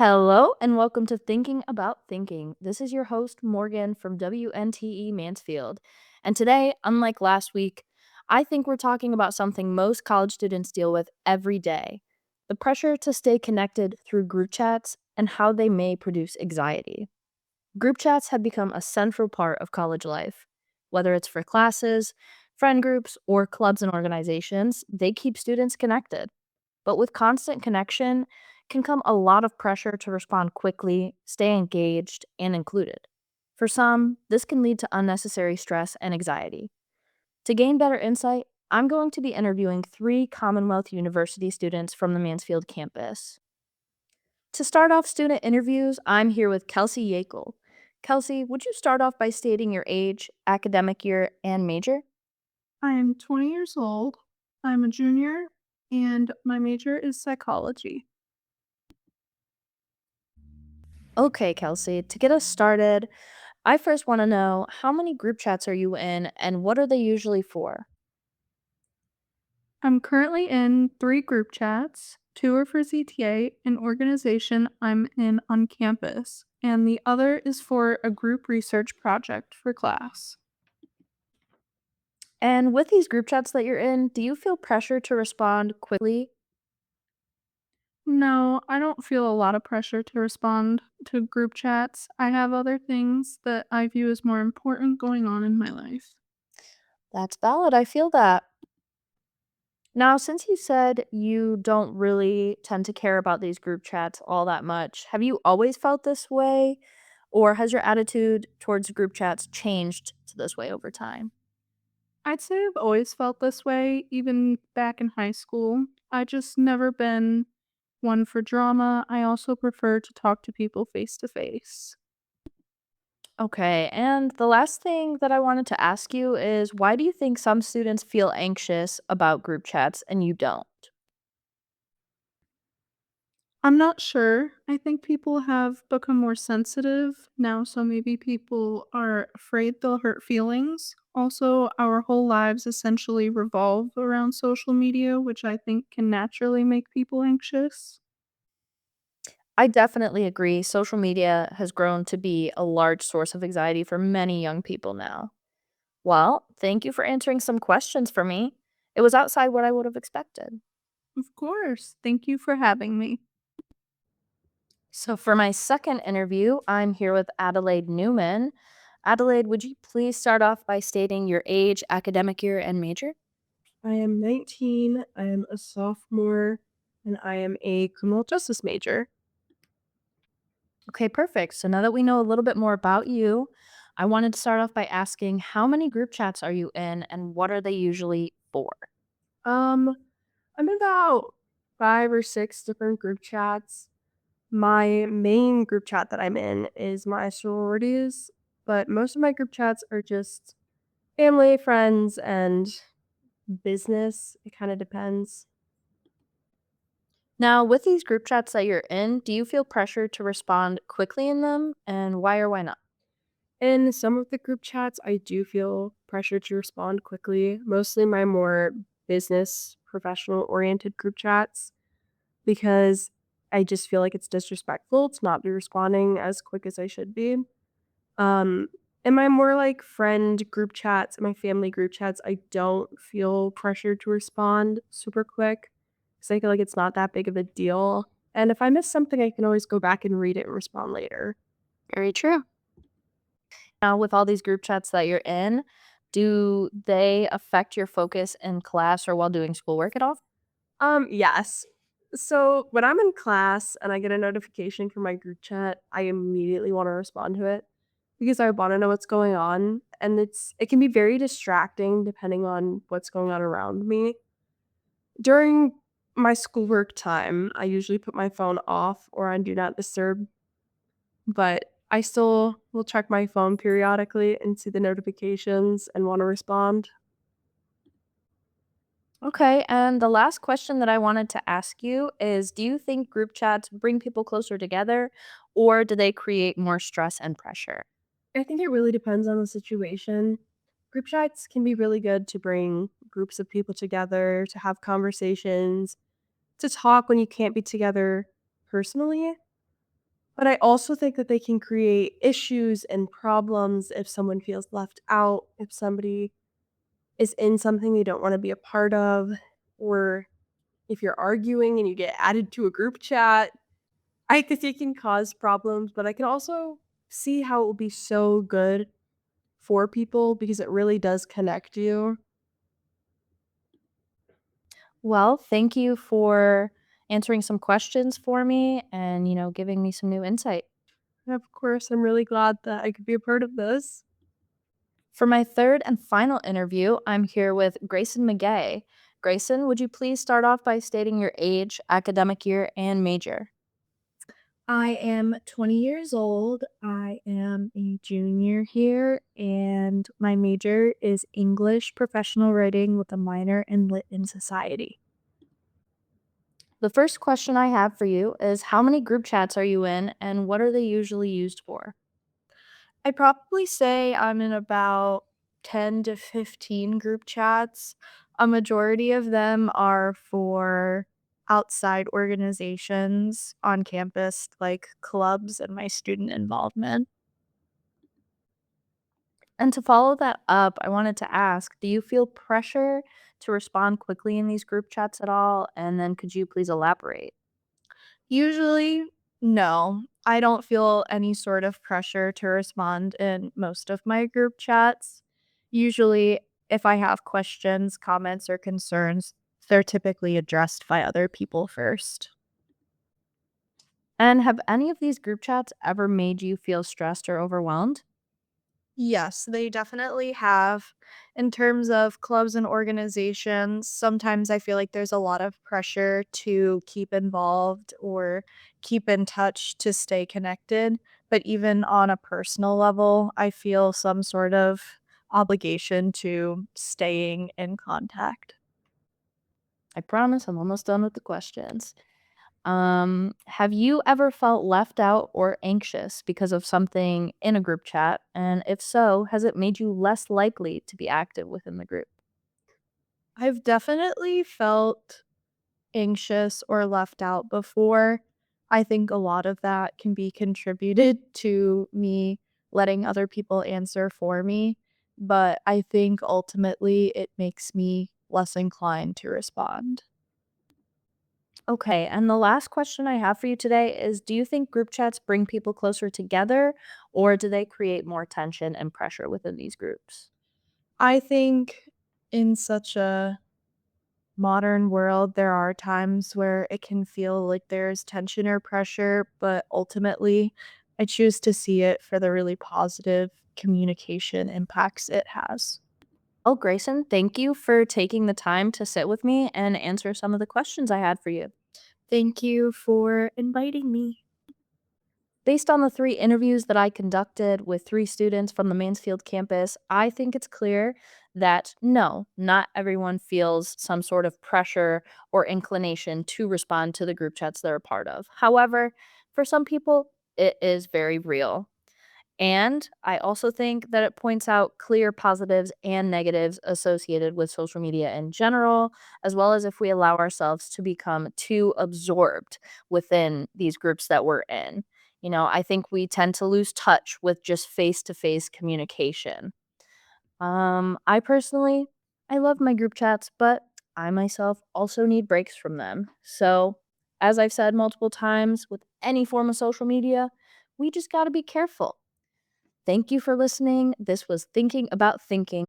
Hello and welcome to Thinking About Thinking. This is your host, Morgan from WNTE Mansfield. And today, unlike last week, I think we're talking about something most college students deal with every day: the pressure to stay connected through group chats and how they may produce anxiety. Group chats have become a central part of college life. Whether it's for classes, friend groups, or clubs and organizations, they keep students connected. But with constant connection can come a lot of pressure to respond quickly, stay engaged, and included. For some, this can lead to unnecessary stress and anxiety. To gain better insight, I'm going to be interviewing three Commonwealth University students from the Mansfield campus. To start off student interviews, I'm here with Kelsey Yakel. Kelsey, would you start off by stating your age, academic year, and major? I am 20 years old. I'm a junior, and my major is psychology. Okay, Kelsey, to get us started, I first want to know, how many group chats are you in and what are they usually for? I'm currently in three group chats. Two are for ZTA, an organization I'm in on campus, and the other is for a group research project for class. And with these group chats that you're in, do you feel pressure to respond quickly? No, I don't feel a lot of pressure to respond to group chats. I have other things that I view as more important going on in my life. That's valid. I feel that. Now, since you said you don't really tend to care about these group chats all that much, have you always felt this way? Or has your attitude towards group chats changed to this way over time? I'd say I've always felt this way, even back in high school. I just never been one for drama. I also prefer to talk to people face to face. Okay, and the last thing that I wanted to ask you is, why do you think some students feel anxious about group chats and you don't? I'm not sure. I think people have become more sensitive now, so maybe people are afraid they'll hurt feelings. Also, our whole lives essentially revolve around social media, which I think can naturally make people anxious. I definitely agree. Social media has grown to be a large source of anxiety for many young people now. Well, thank you for answering some questions for me. It was outside what I would have expected. Of course. Thank you for having me. So, for my second interview, I'm here with Adelaide Newman. Adelaide, would you please start off by stating your age, academic year, and major? I am 19, I am a sophomore, and I am a criminal justice major. Okay, perfect. So, now that we know a little bit more about you, I wanted to start off by asking, how many group chats are you in and what are they usually for? Um, I'm in about 5 or 6 different group chats. My main group chat that I'm in is my sororities, but most of my group chats are just family, friends, and business. It kind of depends. Now, with these group chats that you're in, do you feel pressure to respond quickly in them, and why or why not? In some of the group chats, I do feel pressure to respond quickly, mostly my more business, professional oriented group chats, because I just feel like it's disrespectful to not be responding as quick as I should be. Um, in my more like friend group chats and my family group chats, I don't feel pressure to respond super quick because I feel like it's not that big of a deal. And if I miss something, I can always go back and read it and respond later. Very true. Now, with all these group chats that you're in, do they affect your focus in class or while doing schoolwork at all? Yes. So when I'm in class and I get a notification from my group chat, I immediately want to respond to it because I want to know what's going on. And it can be very distracting depending on what's going on around me. During my schoolwork time, I usually put my phone off or on do not disturb, but I still will check my phone periodically and see the notifications and want to respond. Okay, and the last question that I wanted to ask you is, do you think group chats bring people closer together or do they create more stress and pressure? I think it really depends on the situation. Group chats can be really good to bring groups of people together, to have conversations, to talk when you can't be together personally. But I also think that they can create issues and problems if someone feels left out, if somebody is in something they don't wanna be a part of, or if you're arguing and you get added to a group chat. I think it can cause problems, but I can also see how it will be so good for people because it really does connect you. Well, thank you for answering some questions for me and, giving me some new insight. Of course, I'm really glad that I could be a part of this. For my third and final interview, I'm here with Grayson McGay. Grayson, would you please start off by stating your age, academic year, and major? I am 20 years old. I am a junior here, and my major is English professional writing with a minor in Lit and Society. The first question I have for you is how many group chats are you in and what are they usually used for? I'd probably say I'm in about 10 to 15 group chats. A majority of them are for outside organizations on campus, like clubs and my student involvement. And to follow that up, I wanted to ask, do you feel pressure to respond quickly in these group chats at all? And then could you please elaborate? Usually, no. I don't feel any sort of pressure to respond in most of my group chats. Usually, if I have questions, comments, or concerns, they're typically addressed by other people first. And have any of these group chats ever made you feel stressed or overwhelmed? Yes, they definitely have. In terms of clubs and organizations, sometimes I feel like there's a lot of pressure to keep involved or keep in touch to stay connected. But even on a personal level, I feel some sort of obligation to staying in contact. I promise I'm almost done with the questions. Have you ever felt left out or anxious because of something in a group chat? And if so, has it made you less likely to be active within the group? I've definitely felt anxious or left out before. I think a lot of that can be contributed to me letting other people answer for me, but I think ultimately it makes me less inclined to respond. Okay, and the last question I have for you today is do you think group chats bring people closer together or do they create more tension and pressure within these groups? I think in such a modern world, there are times where it can feel like there's tension or pressure, but ultimately, I choose to see it for the really positive communication impacts it has. Oh, Grayson, thank you for taking the time to sit with me and answer some of the questions I had for you. Thank you for inviting me. Based on the 3 interviews that I conducted with 3 students from the Mansfield campus, I think it's clear that no, not everyone feels some sort of pressure or inclination to respond to the group chats they're a part of. However, for some people, it is very real. And I also think that it points out clear positives and negatives associated with social media in general, as well as if we allow ourselves to become too absorbed within these groups that we're in. I think we tend to lose touch with just face to face communication. I personally, I love my group chats, but I myself also need breaks from them. So, as I've said multiple times with any form of social media, we just got to be careful. Thank you for listening. This was Thinking About Thinking.